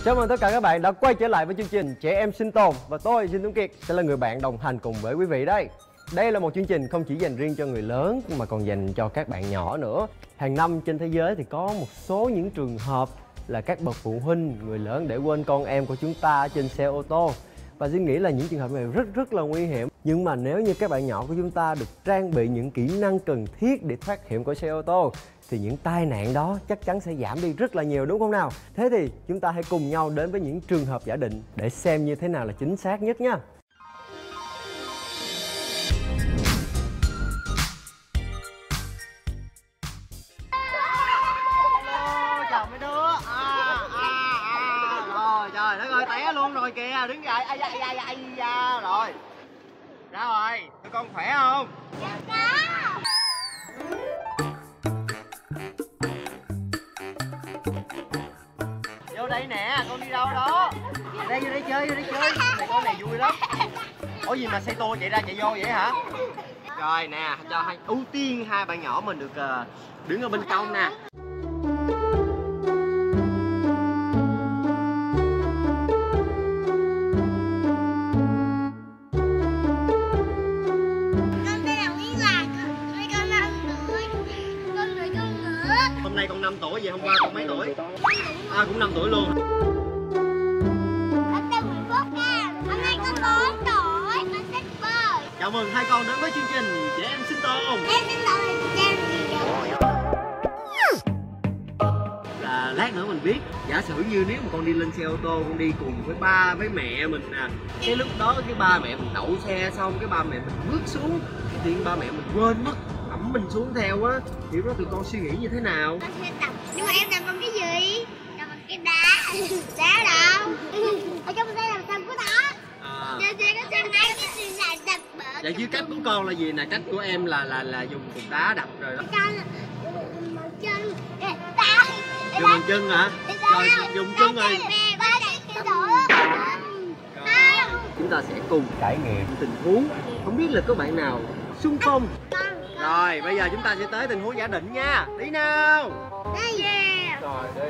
Chào mừng tất cả các bạn đã quay trở lại với chương trình Trẻ Em Sinh Tồn. Và tôi, Dinh Tuấn Kiệt, sẽ là người bạn đồng hành cùng với quý vị đây. Đây là một chương trình không chỉ dành riêng cho người lớn mà còn dành cho các bạn nhỏ nữa. Hàng năm trên thế giới thì có một số những trường hợp là các bậc phụ huynh, người lớn để quên con em của chúng ta trên xe ô tô. Và Dinh nghĩ là những trường hợp này rất là nguy hiểm. Nhưng mà nếu như các bạn nhỏ của chúng ta được trang bị những kỹ năng cần thiết để thoát hiểm khỏi xe ô tô thì những tai nạn đó chắc chắn sẽ giảm đi rất là nhiều, đúng không nào? Thế thì chúng ta hãy cùng nhau đến với những trường hợp giả định để xem như thế nào là chính xác nhất nha. Chào mấy đứa. Rồi trời đất ơi, té luôn rồi kìa, đứng dậy. Rồi ra rồi, tụi con khỏe không? Vô đây nè, con đi đâu đó? Vô đây chơi. Này con này vui lắm. Ủa gì mà xe tô chạy ra chạy vô vậy hả? Rồi nè, cho ưu tiên hai bạn nhỏ mình được đứng ở bên trong nè. Hôm nay con 5 tuổi, vậy hôm qua con mấy tuổi? Cũng 5 tuổi luôn. Hôm nay con 4 tuổi, con thích bơi. Chào mừng hai con đến với chương trình Trẻ Em Sinh Tồn. Em xin lỗi, em gì vậy? Là lát nữa mình biết, giả sử như nếu mà con đi lên xe ô tô, con đi cùng với ba với mẹ mình nè, cái lúc đó cái ba mẹ mình đậu xe xong cái ba mẹ mình bước xuống, thì ba mẹ mình quên mất ẵm mình xuống theo á, thì lúc đó tụi con suy nghĩ như thế nào? Con sẽ tập, nhưng mà em làm bằng cái gì? Làm bằng cái đá. Đá đâu? Ở trong xe làm sao có đá? Trên xe có xe máy, cái xe này đập bể. Vậy chứ cách của con là gì nè? Cách của em là dùng cục đá đập rồi đó. Con là bằng chân. Đá. Dùng bằng chân hả? Rồi dùng chân rồi. Chúng ta sẽ cùng trải nghiệm tình huống. Không biết là có bạn nào xung phong. Rồi bây giờ chúng ta sẽ tới tình huống giả định nha. Đi nào. Rồi đi.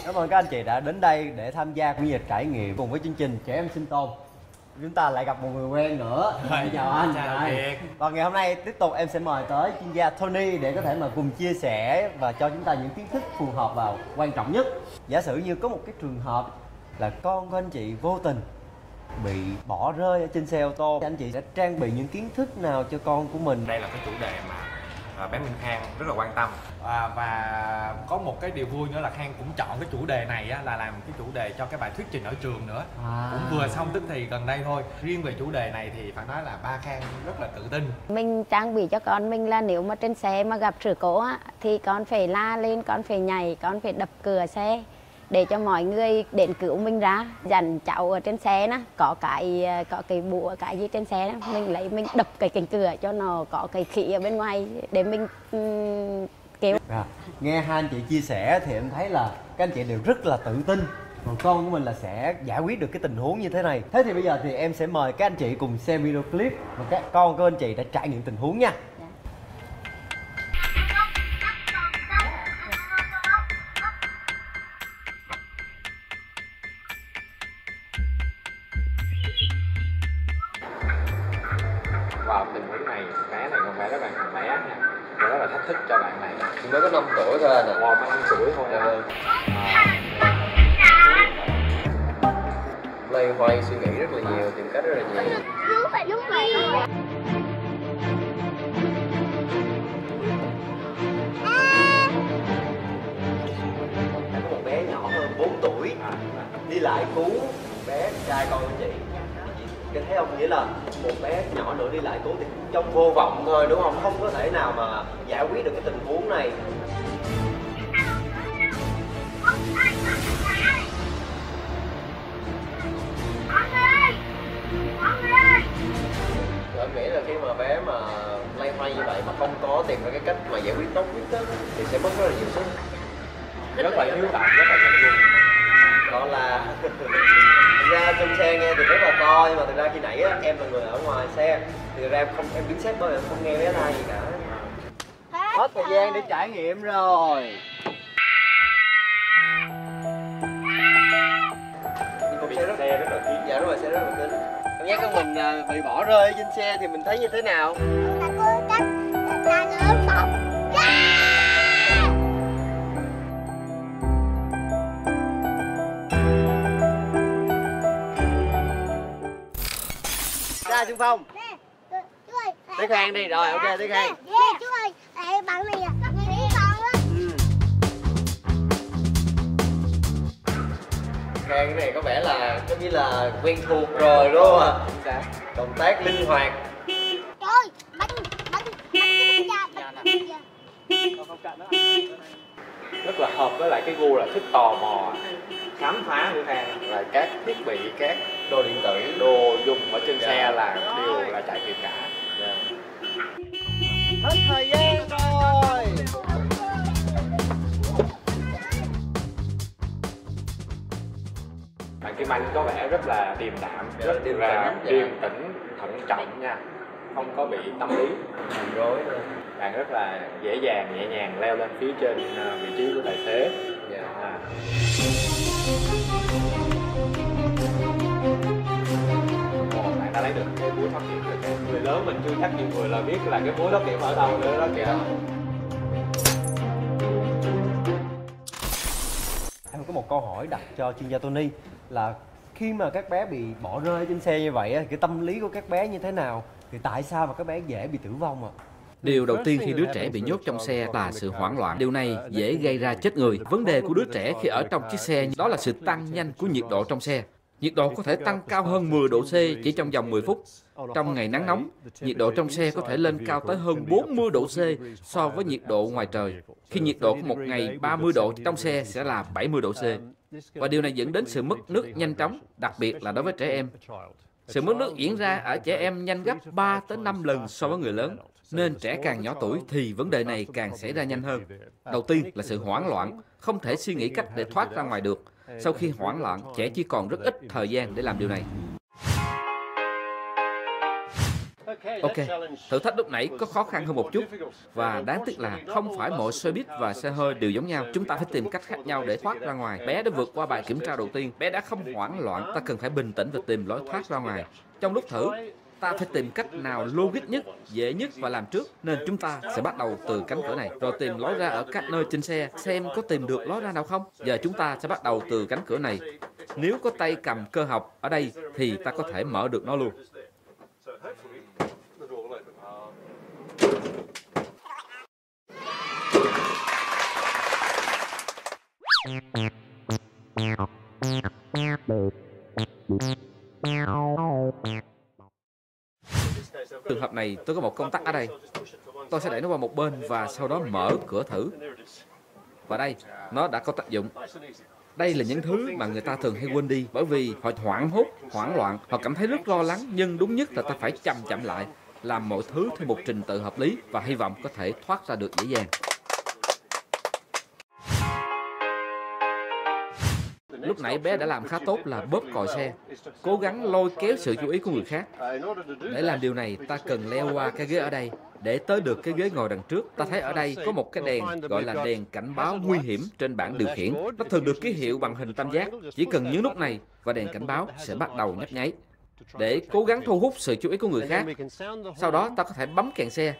Cảm ơn các anh chị đã đến đây để tham gia cũng như là trải nghiệm cùng với chương trình Trẻ Em Sinh Tồn. Chúng ta lại gặp một người quen nữa. Chào anh. Và ngày hôm nay tiếp tục em sẽ mời tới chuyên gia Tony để có thể mà cùng chia sẻ và cho chúng ta những kiến thức phù hợp và quan trọng nhất. Giả sử như có một cái trường hợp là con của anh chị vô tình bị bỏ rơi ở trên xe ô tô, anh chị sẽ trang bị những kiến thức nào cho con của mình? Đây là cái chủ đề mà bé Minh Khang rất là quan tâm, và có một cái điều vui nữa là Khang cũng chọn cái chủ đề này là làm cái chủ đề cho cái bài thuyết trình ở trường nữa. Cũng vừa xong tức thì gần đây thôi. Riêng về chủ đề này thì phải nói là ba Khang rất là tự tin. Mình trang bị cho con mình là nếu mà trên xe mà gặp sự cố thì con phải la lên, con phải nhảy, con phải đập cửa xe để cho mọi người đến cứu mình ra. Dặn cháu ở trên xe có cái búa cái gì trên xe mình lấy mình đập cái cánh cửa cho nó có cái khí ở bên ngoài để mình kêu. Nghe hai anh chị chia sẻ thì em thấy là các anh chị đều rất là tự tin, còn con của mình là sẽ giải quyết được cái tình huống như thế này. Thế thì bây giờ thì em sẽ mời các anh chị cùng xem video clip và các con của anh chị đã trải nghiệm tình huống nha. Vào tình huống này, bé này con bé rất là thằng bé nha, nó rất là thách thức cho bạn này. Chỉ mới có 5 tuổi thôi anh ạ. Wow, mới 5 tuổi thôi. Loay hoay suy nghĩ rất là nhiều, tìm cách rất là nhiều. Đúng vậy. Có một bé nhỏ hơn 4 tuổi đi lại cứu bé trai con của chị. Chị thấy không, nghĩa là một bé nhỏ nữa đi lại cứu thì trong vô vọng thôi, đúng không? Không có thể nào mà giải quyết được cái tình huống này. Em nghĩ là khi mà bé mà loay hoay như vậy mà không có tìm ra cái cách mà giải quyết tốt nhất thì sẽ mất rất là nhiều sức. Rất là hiếu động, rất là nhanh luôn. Đó là thực ra trong xe nghe thì rất là to, nhưng mà thực ra khi nãy á, em là người ở ngoài xe thì ra em đứng xếp thôi, em không nghe bé la gì cả. Hết thời gian để trải nghiệm rồi. xe rất là kín. dạ đúng rồi, xe rất là kín. Cảm giác của mình bị bỏ rơi trên xe thì mình thấy như thế nào? Là cô cách là nữa phòng. Ra xung phong. Chú ơi. Tới Khang đi, rồi ok tới Khang. Chú ơi, bạn này nghe đi con á. Khang cái này có vẻ là giống như là quen thuộc rồi đúng không ạ? Dạ. Động tác linh hoạt. Trời ơi, bánh Rất là hợp với lại cái gu là thích tò mò, khám phá của Khang, là các thiết bị, các Đồ điện tử. đồ dùng ở trên xe là đều là trải nghiệm cả. Hết thời gian rồi. Bạn Kim Anh có vẻ rất là điềm đạm, rất là điềm tĩnh, thận trọng nha, không có bị tâm lý Rối. bạn rất là dễ dàng, nhẹ nhàng leo lên phía trên vị trí của tài xế. Bạn đã lấy được cái búa thoát hiểm rồi. Người lớn mình chưa chắc nhiều người là biết là cái búa thoát hiểm ở đâu nữa đó kìa. Em có một câu hỏi đặt cho chuyên gia Tony là khi mà các bé bị bỏ rơi trên xe như vậy, cái tâm lý của các bé như thế nào? Thì tại sao mà các bé dễ bị tử vong ạ? Điều đầu tiên khi đứa trẻ bị nhốt trong xe là sự hoảng loạn. Điều này dễ gây ra chết người. Vấn đề của đứa trẻ khi ở trong chiếc xe đó là sự tăng nhanh của nhiệt độ trong xe. Nhiệt độ có thể tăng cao hơn 10 độ C chỉ trong vòng 10 phút. Trong ngày nắng nóng, nhiệt độ trong xe có thể lên cao tới hơn 40 độ C so với nhiệt độ ngoài trời. Khi nhiệt độ của một ngày 30 độ trong xe sẽ là 70 độ C. Và điều này dẫn đến sự mất nước nhanh chóng, đặc biệt là đối với trẻ em. Sự mất nước diễn ra ở trẻ em nhanh gấp 3 tới 5 lần so với người lớn. Nên trẻ càng nhỏ tuổi thì vấn đề này càng xảy ra nhanh hơn. Đầu tiên là sự hoảng loạn, không thể suy nghĩ cách để thoát ra ngoài được. Sau khi hoảng loạn, trẻ chỉ còn rất ít thời gian để làm điều này. Ok, thử thách lúc nãy có khó khăn hơn một chút. Và đáng tiếc là không phải mọi xe buýt và xe hơi đều giống nhau. Chúng ta phải tìm cách khác nhau để thoát ra ngoài. Bé đã vượt qua bài kiểm tra đầu tiên. Bé đã không hoảng loạn. Ta cần phải bình tĩnh và tìm lối thoát ra ngoài. Trong lúc thử, ta phải tìm cách nào logic nhất, dễ nhất và làm trước. Nên chúng ta sẽ bắt đầu từ cánh cửa này, rồi tìm lối ra ở các nơi trên xe, xem có tìm được lối ra nào không. Giờ chúng ta sẽ bắt đầu từ cánh cửa này. Nếu có tay cầm cơ học ở đây thì ta có thể mở được nó luôn. Trường hợp này tôi có một công tắc ở đây. Tôi sẽ đẩy nó qua một bên và sau đó mở cửa thử. Và đây, nó đã có tác dụng. Đây là những thứ mà người ta thường hay quên đi, bởi vì họ hoảng hốt, hoảng loạn, họ cảm thấy rất lo lắng, nhưng đúng nhất là ta phải chậm chậm lại, làm mọi thứ theo một trình tự hợp lý và hy vọng có thể thoát ra được dễ dàng. Lúc nãy bé đã làm khá tốt là bóp còi xe, cố gắng lôi kéo sự chú ý của người khác. Để làm điều này, ta cần leo qua cái ghế ở đây để tới được cái ghế ngồi đằng trước. Ta thấy ở đây có một cái đèn gọi là đèn cảnh báo nguy hiểm trên bảng điều khiển. Nó thường được ký hiệu bằng hình tam giác. Chỉ cần nhấn nút này và đèn cảnh báo sẽ bắt đầu nhấp nháy để cố gắng thu hút sự chú ý của người khác. Sau đó ta có thể bấm kèn xe.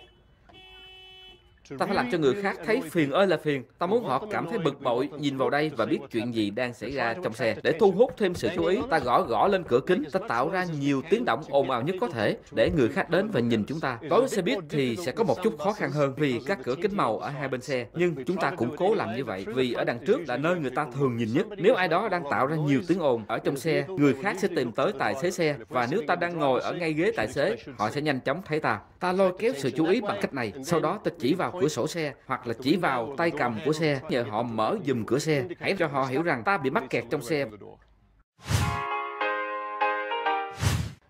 Ta phải làm cho người khác thấy phiền ơi là phiền. Ta muốn họ cảm thấy bực bội, nhìn vào đây và biết chuyện gì đang xảy ra trong xe. Để thu hút thêm sự chú ý, ta gõ lên cửa kính. Ta tạo ra nhiều tiếng động ồn ào nhất có thể để người khác đến và nhìn chúng ta. Đối với xe buýt thì sẽ có một chút khó khăn hơn vì các cửa kính màu ở hai bên xe. Nhưng chúng ta cũng cố làm như vậy vì ở đằng trước là nơi người ta thường nhìn nhất. Nếu ai đó đang tạo ra nhiều tiếng ồn ở trong xe, người khác sẽ tìm tới tài xế xe. Và nếu ta đang ngồi ở ngay ghế tài xế, họ sẽ nhanh chóng thấy ta. Ta lôi kéo sự chú ý bằng cách này. Sau đó ta chỉ vào cửa sổ xe hoặc là chỉ vào tay cầm của xe, nhờ họ mở giùm cửa xe. Hãy cho họ hiểu rằng ta bị mắc kẹt trong xe.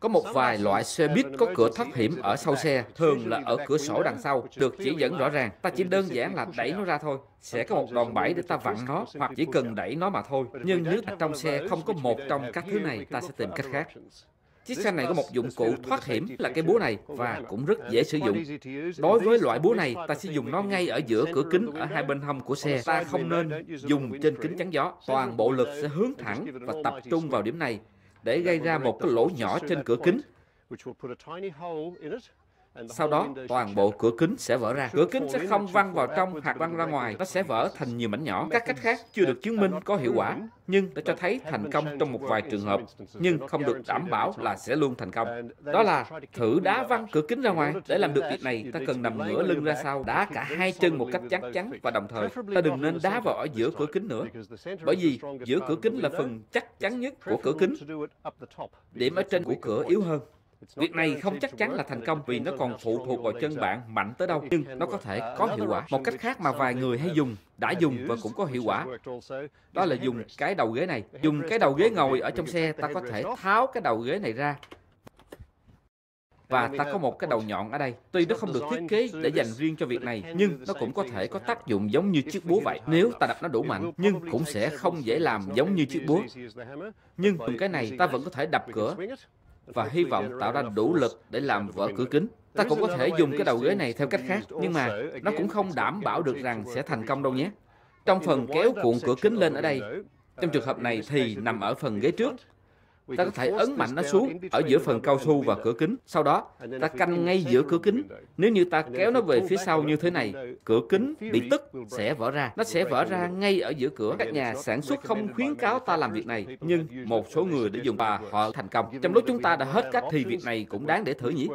Có một vài loại xe buýt có cửa thoát hiểm ở sau xe, thường là ở cửa sổ đằng sau, được chỉ dẫn rõ ràng. Ta chỉ đơn giản là đẩy nó ra thôi. Sẽ có một đòn bẩy để ta vặn nó, hoặc chỉ cần đẩy nó mà thôi. Nhưng nếu trong xe không có một trong các thứ này, ta sẽ tìm cách khác. Chiếc xe này có một dụng cụ thoát hiểm là cái búa này và cũng rất dễ sử dụng. Đối với loại búa này, ta sẽ dùng nó ngay ở giữa cửa kính ở hai bên hông của xe. Ta không nên dùng trên kính chắn gió. Toàn bộ lực sẽ hướng thẳng và tập trung vào điểm này để gây ra một cái lỗ nhỏ trên cửa kính. Sau đó, toàn bộ cửa kính sẽ vỡ ra. Cửa kính sẽ không văng vào trong hoặc văng ra ngoài, nó sẽ vỡ thành nhiều mảnh nhỏ. Các cách khác chưa được chứng minh có hiệu quả, nhưng đã cho thấy thành công trong một vài trường hợp, nhưng không được đảm bảo là sẽ luôn thành công. Đó là thử đá văng cửa kính ra ngoài. Để làm được việc này, ta cần nằm ngửa lưng ra sau, đá cả hai chân một cách chắc chắn và đồng thời. Ta đừng nên đá vào ở giữa cửa kính nữa, bởi vì giữa cửa kính là phần chắc chắn nhất của cửa kính. Điểm ở trên của cửa yếu hơn. Việc này không chắc chắn là thành công vì nó còn phụ thuộc vào chân bạn mạnh tới đâu, nhưng nó có thể có hiệu quả. Một cách khác mà vài người hay dùng, đã dùng và cũng có hiệu quả, đó là dùng cái đầu ghế này. Dùng cái đầu ghế ngồi ở trong xe, ta có thể tháo cái đầu ghế này ra. Và ta có một cái đầu nhọn ở đây. Tuy nó không được thiết kế để dành riêng cho việc này, nhưng nó cũng có thể có tác dụng giống như chiếc búa vậy. Nếu ta đập nó đủ mạnh, nhưng cũng sẽ không dễ làm giống như chiếc búa. Nhưng dùng cái này, ta vẫn có thể đập cửa và hy vọng tạo ra đủ lực để làm vỡ cửa kính. Ta cũng có thể dùng cái đầu ghế này theo cách khác, nhưng mà nó cũng không đảm bảo được rằng sẽ thành công đâu nhé. Trong phần kéo cuộn cửa kính lên ở đây, trong trường hợp này thì nằm ở phần ghế trước. Ta có thể ấn mạnh nó xuống ở giữa phần cao su và cửa kính. Sau đó, ta canh ngay giữa cửa kính. Nếu như ta kéo nó về phía sau như thế này, cửa kính bị tức sẽ vỡ ra. Nó sẽ vỡ ra ngay ở giữa cửa. Các nhà sản xuất không khuyến cáo ta làm việc này, nhưng một số người đã dùng và họ thành công. Trong lúc chúng ta đã hết cách thì việc này cũng đáng để thử nhỉ?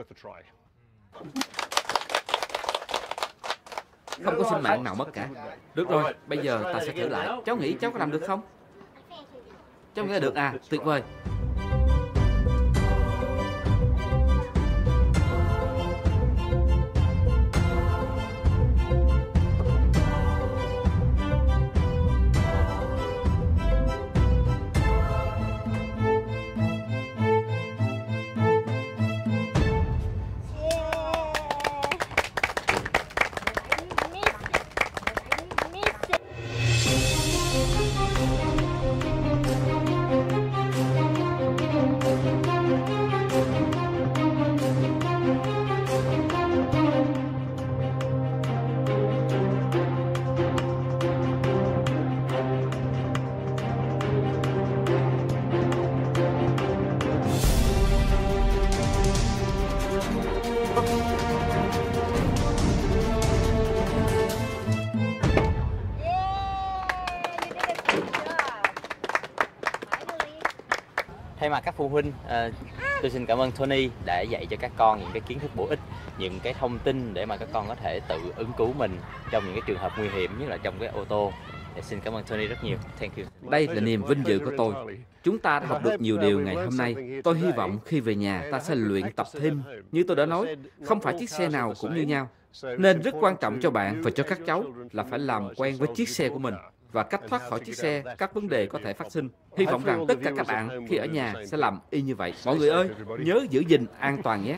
Không có sinh mạng nào mất cả. Được rồi, bây giờ ta sẽ thử lại. Cháu nghĩ cháu có làm được không? Cháu nghe được à? Tuyệt vời. Thay mặt các phụ huynh, tôi xin cảm ơn Tony đã dạy cho các con những cái kiến thức bổ ích, những cái thông tin để mà các con có thể tự ứng cứu mình trong những cái trường hợp nguy hiểm, nhất là trong cái ô tô. Xin cảm ơn Tony rất nhiều. Thank you. Đây là niềm vinh dự của tôi. Chúng ta đã học được nhiều điều ngày hôm nay. Tôi hy vọng khi về nhà ta sẽ luyện tập thêm. Như tôi đã nói, không phải chiếc xe nào cũng như nhau. Nên rất quan trọng cho bạn và cho các cháu là phải làm quen với chiếc xe của mình và cách thoát khỏi chiếc xe, các vấn đề có thể phát sinh. Hy vọng rằng tất cả các bạn khi ở nhà sẽ làm y như vậy. Mọi người ơi, nhớ giữ gìn an toàn nhé.